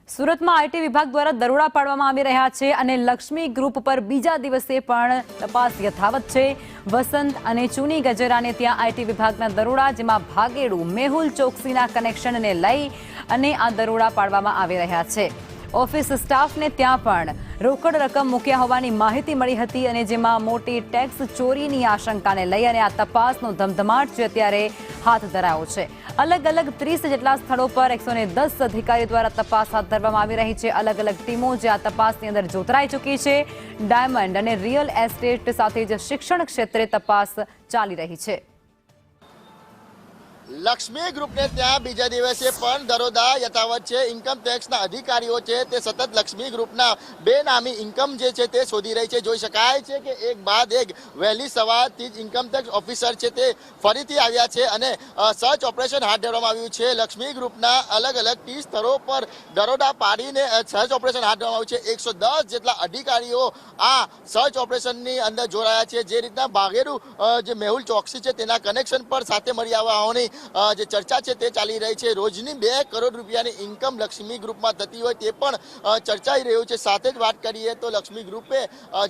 સુરતમાં આઈટી વિભાગ દ્વારા દરોડા પાડવામાં આવી રહ્યા છે અને લક્ષ્મી ગ્રુપ પર બીજા દિવસે પણ તપાસ યથાવત છે। વસંત અને ચૂની ગજેરાને ત્યાં આઈટી વિભાગના દરોડા, જેમાં ભાગેડુ મેહુલ ચોકસીના કનેક્શનને લઈ અને આ દરોડા પાડવામાં આવી રહ્યા છે। ઓફિસ સ્ટાફને ત્યાં પણ રોકડ રકમ મૂક્યા હોવાની માહિતી મળી હતી અને જેમાં મોટી ટેક્સ ચોરીની આશંકાને લઈ અને આ તપાસનો ધમધમાટ છે અત્યારે હાથ ધરાયો છે। અલગ અલગ 30 જેટલા સ્થળો પર 110 અધિકારીઓ દ્વારા તપાસ હાથ ધરવામાં આવી રહી છે। અલગ અલગ ટીમો જે આ તપાસની અંદર જોતરાઈ ચૂકી છે। ડાયમંડ અને રિયલ એસ્ટેટ સાથે જ શિક્ષણ ક્ષેત્રે તપાસ ચાલી રહી છે। લક્ષ્મી ગ્રુપને ત્યાં બીજા દિવસે પણ દરોડા યથાવત છે। ઇન્કમ ટેક્સના અધિકારીઓ છે તે સતત લક્ષ્મી ગ્રુપના બેનામી ઇન્કમ જે છે તે શોધી રહી છે। જોઈ શકાય છે કે એક બાદ એક વહેલી સવારથી જ ઇન્કમ ટેક્સ ઓફિસર છે તે ફરીથી આવ્યા છે અને સર્ચ ઓપરેશન હાથ ધરવામાં આવ્યું છે। લક્ષ્મી ગ્રુપના અલગ અલગ 30 સ્થળો પર દરોડા પાડીને સર્ચ ઓપરેશન હાથ ધરવામાં આવ્યું છે। 110 જેટલા અધિકારીઓ આ સર્ચ ઓપરેશનની અંદર જોડાયા છે। જે રીતના ભાગેડુ જે મેહુલ ચોકસી છે તેના કનેક્શન પર સાથે મળી આવ્યા હોવાની જે ચર્ચા છે તે ચાલી રહી છે। રોજની 2 કરોડ રૂપિયાની ઇન્કમ લક્ષ્મી ગ્રુપમાં થતી હોય તે પણ ચર્ચાઈ રહ્યું છે। સાથે જ વાત કરીએ તો લક્ષ્મી ગ્રુપે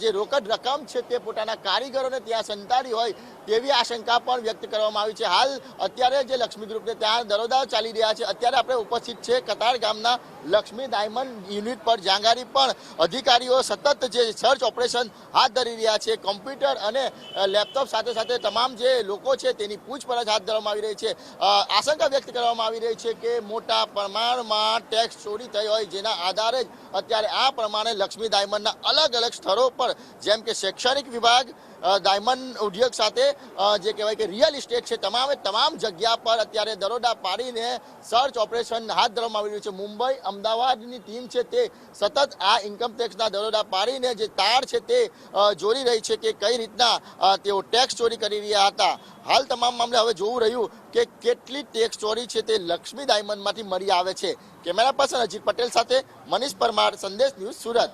જે રોકડ રકમ છે તે પોતાના કારીગરોને ત્યાં સંતાડી હોય તેવી આશંકા પણ વ્યક્ત કરવામાં આવી છે। હાલ અત્યારે જે લક્ષ્મી ગ્રુપને ત્યાં દરોડા ચાલી રહ્યા છે। અત્યારે આપણે ઉપસ્થિત છે કતાર ગામના લક્ષ્મી ડાયમંડ યુનિટ પર, જાંગારી પણ અધિકારીઓ સતત જે સર્ચ ઓપરેશન હાથ ધરી રહ્યા છે। કોમ્પ્યુટર અને લેપટોપ સાથે સાથે તમામ જે લોકો છે તેની પૂછપરછ હાથ ધરવામાં આવી રહી છે। આશંકા વ્યક્ત કરવામાં આવી રહી છે કે મોટા પ્રમાણમાં ટેક્સ ચોરી થઈ હોય, જેના આધારે જ અત્યારે આ પ્રમાણે લક્ષ્મી ડાયમંડના અલગ અલગ સ્થળો પર જેમ કે શૈક્ષણિક વિભાગ, ડાયમંડ ઉદ્યોગ સાથે જે કહેવાય કે રિયલ ઇસ્ટેટ છે, તમામ જગ્યા પર અત્યારે દરોડા પાડીને સર્ચ ઓપરેશન હાથ ધરવામાં આવી રહ્યું છે। મુંબઈ, અમદાવાદની ટીમ છે તે સતત આ ઇન્કમ ટેક્સના દરોડા પાડીને જે તાર છે તે જોડી રહી છે કે કઈ રીતના તેઓ ટેક્સ ચોરી કરી રહ્યા હતા। હાલ તમામ મામલે હવે જોવું રહ્યું કે કેટલી ટેક્સ ચોરી છે તે લક્ષ્મી ડાયમંડમાંથી મળી આવે છે। કેમેરા પર્સન અજીત પટેલ સાથે મનીષ પરમાર, સંદેશ ન્યૂઝ, સુરત।